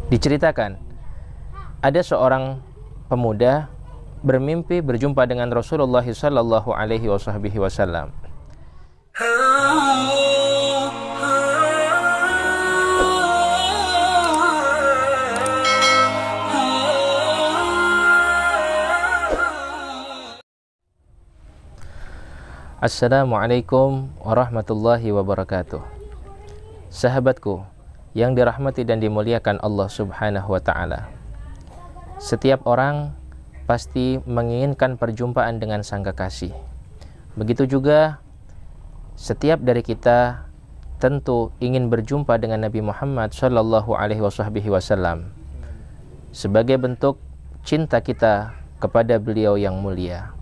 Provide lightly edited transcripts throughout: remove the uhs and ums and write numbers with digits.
Diceritakan, ada seorang pemuda bermimpi berjumpa dengan Rasulullah sallallahu alaihi wasallam. Assalamualaikum warahmatullahi wabarakatuh. Sahabatku yang dirahmati dan dimuliakan Allah Subhanahu wa ta'ala, setiap orang pasti menginginkan perjumpaan dengan sang kekasih. Begitu juga setiap dari kita tentu ingin berjumpa dengan Nabi Muhammad sallallahu alaihi wasallam sebagai bentuk cinta kita kepada beliau yang mulia.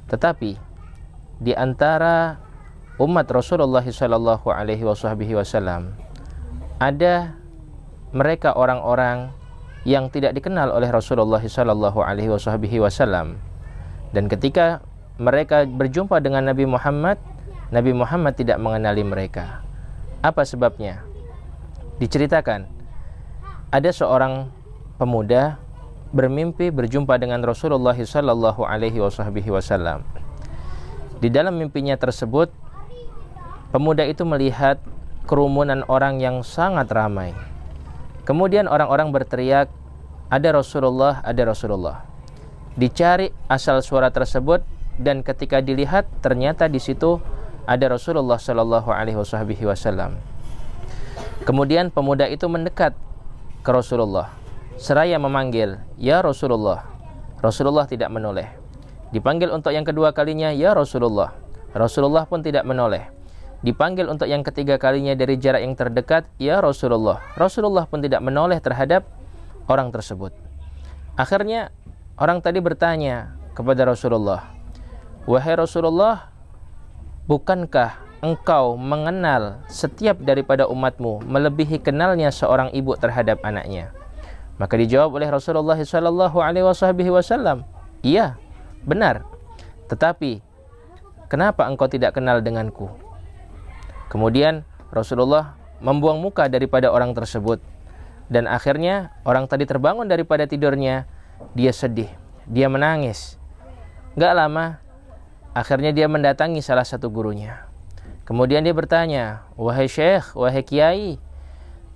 Tetapi di antara umat Rasulullah sallallahu alaihi wasallam ada mereka orang-orang yang tidak dikenal oleh Rasulullah sallallahu alaihi wasallam, dan ketika mereka berjumpa dengan Nabi Muhammad tidak mengenali mereka. Apa sebabnya? Diceritakan, ada seorang pemuda bermimpi berjumpa dengan Rasulullah sallallahu alaihi wasallam. Di dalam mimpinya tersebut, pemuda itu melihat kerumunan orang yang sangat ramai. Kemudian orang-orang berteriak, "Ada Rasulullah, ada Rasulullah." Dicari asal suara tersebut, dan ketika dilihat ternyata di situ ada Rasulullah sallallahu alaihi wasallam. Kemudian pemuda itu mendekat ke Rasulullah seraya memanggil, "Ya Rasulullah." Rasulullah tidak menoleh. Dipanggil untuk yang kedua kalinya, "Ya Rasulullah." Rasulullah pun tidak menoleh. Dipanggil untuk yang ketiga kalinya dari jarak yang terdekat, "Ya Rasulullah." Rasulullah pun tidak menoleh terhadap orang tersebut. Akhirnya orang tadi bertanya kepada Rasulullah, "Wahai Rasulullah, bukankah engkau mengenal setiap daripada umatmu melebihi kenalnya seorang ibu terhadap anaknya?" Maka dijawab oleh Rasulullah sallallahu alaihi wasallam, "Iya, benar. Tetapi kenapa engkau tidak kenal denganku?" Kemudian Rasulullah membuang muka daripada orang tersebut, dan akhirnya orang tadi terbangun daripada tidurnya. Dia sedih, dia menangis. Gak lama, akhirnya dia mendatangi salah satu gurunya. Kemudian dia bertanya, "Wahai Syekh, wahai Kiai,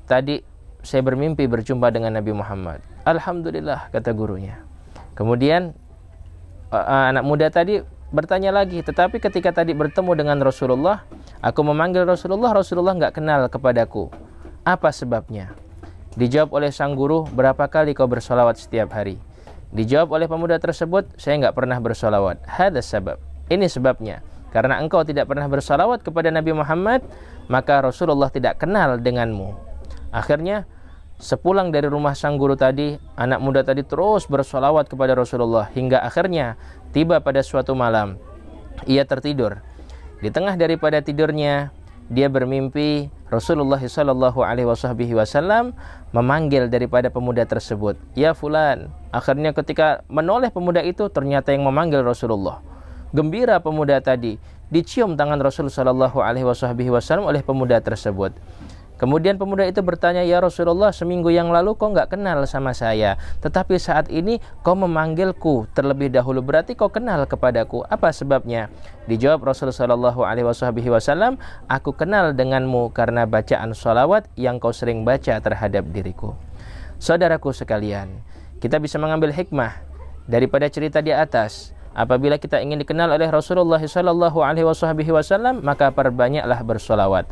tadi saya bermimpi berjumpa dengan Nabi Muhammad." "Alhamdulillah," kata gurunya. Kemudian anak muda tadi bertanya lagi, "Tetapi ketika tadi bertemu dengan Rasulullah, aku memanggil Rasulullah, Rasulullah nggak kenal kepadaku. Apa sebabnya?" Dijawab oleh sang guru, "Berapa kali kau bersolawat setiap hari?" Dijawab oleh pemuda tersebut, "Saya nggak pernah bersolawat." Hada sabab. Ini sebabnya. Karena engkau tidak pernah bersolawat kepada Nabi Muhammad, maka Rasulullah tidak kenal denganmu. Akhirnya sepulang dari rumah sang guru tadi, anak muda tadi terus bersolawat kepada Rasulullah hingga akhirnya tiba pada suatu malam ia tertidur. Di tengah daripada tidurnya, dia bermimpi Rasulullah sallallahu alaihi wasallam memanggil daripada pemuda tersebut, "Ya fulan." Akhirnya ketika menoleh pemuda itu, ternyata yang memanggil Rasulullah. Gembira pemuda tadi, dicium tangan Rasul sallallahu alaihi wasallam oleh pemuda tersebut. Kemudian pemuda itu bertanya, "Ya Rasulullah, seminggu yang lalu kau nggak kenal sama saya, tetapi saat ini kau memanggilku terlebih dahulu, berarti kau kenal kepadaku. Apa sebabnya?" Dijawab Rasul sallallahu alaihi wasallam, "Aku kenal denganmu karena bacaan sholawat yang kau sering baca terhadap diriku." Saudaraku sekalian, kita bisa mengambil hikmah daripada cerita di atas. Apabila kita ingin dikenal oleh Rasulullah sallallahu alaihi wasallam, maka perbanyaklah bersolawat.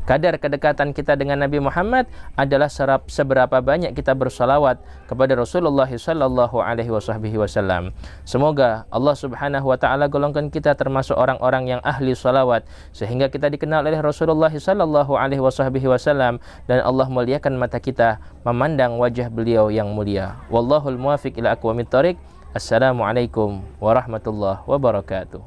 Kadar kedekatan kita dengan Nabi Muhammad adalah seberapa banyak kita bersolawat kepada Rasulullah sallallahu alaihi wasallam. Semoga Allah Subhanahu wa taala golongkan kita termasuk orang-orang yang ahli solawat, sehingga kita dikenal oleh Rasulullah sallallahu alaihi wasallam, dan Allah muliakan mata kita memandang wajah beliau yang mulia. Wallahul muwaffiq ila aqwamit thoriq. Assalamualaikum warahmatullahi wabarakatuh.